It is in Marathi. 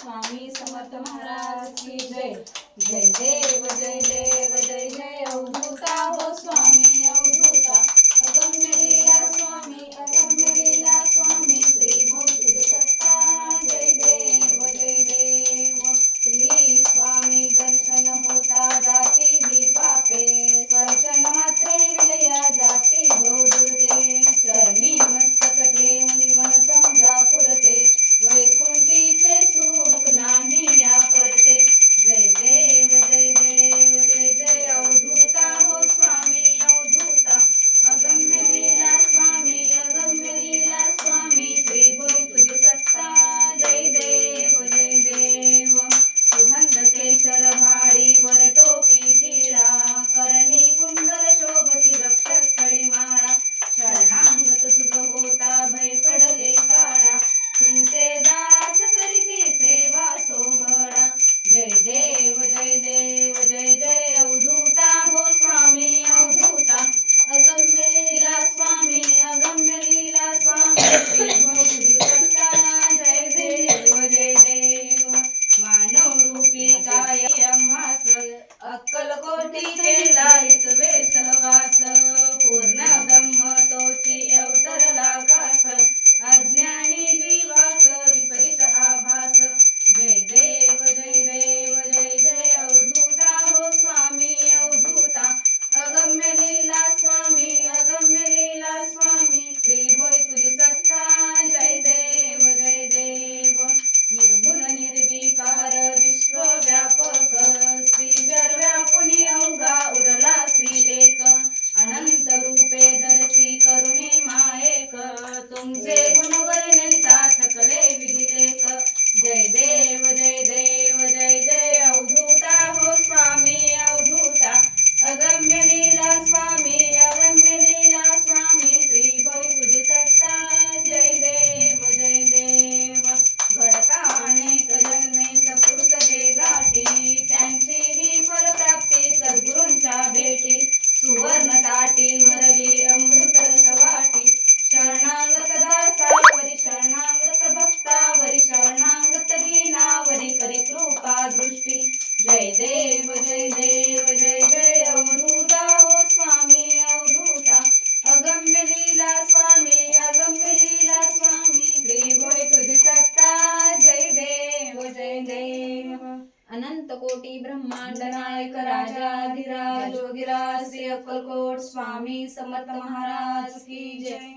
स्वामी समर्थ महाराज की जय। जय देव जय देव जय जय अवधूता हो स्वामी अवधूता। अगम्य लीला स्वामी अगम्य लीला स्वामी त्रिभुवन तुझ सत्ता। जय देव जय देव। श्री स्वामी दर्शन होता जाती ही पापे। स्पर्शन मात्रे विलया जाती बहुदूते। चरणी मस्तक ठेवून मन समजा पुरते। वैकुंठीचे सुख नाही या करते। जय देव जय देव जय जय अवधूता हो स्वामी अवधूता। अगम्य लीला स्वामी अगम्य लीला स्वामी त्रिभुवन तुझ सत्ता। जय देव जय देव। सुगंध केशर भाडी वर टोपी टिळा। करणी कुंडल शोभती रक्षस्थळी माळा। शरणागत तुझ होता भय पडले काळा। तुमचे दास करीती सेवा सोहळा। जय देव जय देव जय जय अवधूता हो स्वामी अवधूता। अगम्य लीला स्वामी अगम्य लीला स्वामी त्रिभुवन तुझ सत्ता। जय देव जय देव। मानव रूपी काय आम्हास अक्कलकोटी केला इतवे सहवास। पूर्ण ब्रह्म तोची अवतरला कास। अज्ञानी जीवास विपरीत आभास। जय देव जय देव जय जय अवधूता हो स्वामी अवधूता। अगम्य लीला स्वामी अगम्य लीला स्वामी त्रिभुवन तुझ सत्ता। जय देव जय देव। निर्गुण निर्विकार विश्वव्यापक। श्रीजर व्यापुनी अवघा उरलासी एक। अनंत रूपे दर्शी करुणी मायेक। तुमचे गुण वर्णिता थकले विधिलेख। जय देव जय देव जय जय अवधूता हो स्वामी अवधूता। अगम्य लीला स्वामी अगम्य लीला स्वामी त्रिभुवन तुझ सत्ता। जय देव जय देव। घडता अनेक जन्मे सपुरतले गाठी। त्यांची ही फलप्राप्ती सद्गुरूंच्या भेटी। सुवर्ण ताटी भरली अमृत रसवाटी। शरणागत दासावरी शरणागत भक्तावरी शरणागत दीनावरी करी कृपा दृष्टी। जय देव जय देव जय जय अवधूता हो स्वामी अवधूता। अगम्य लीला स्वामी अगम्य लीला स्वामी त्रिभुवन तुझ सत्ता। जय देव जय देव। अनंत कोटी ब्रह्मांड नायक राजाधिराज योगीराज श्री अक्कलकोट स्वामी समर्थ महाराज की जय।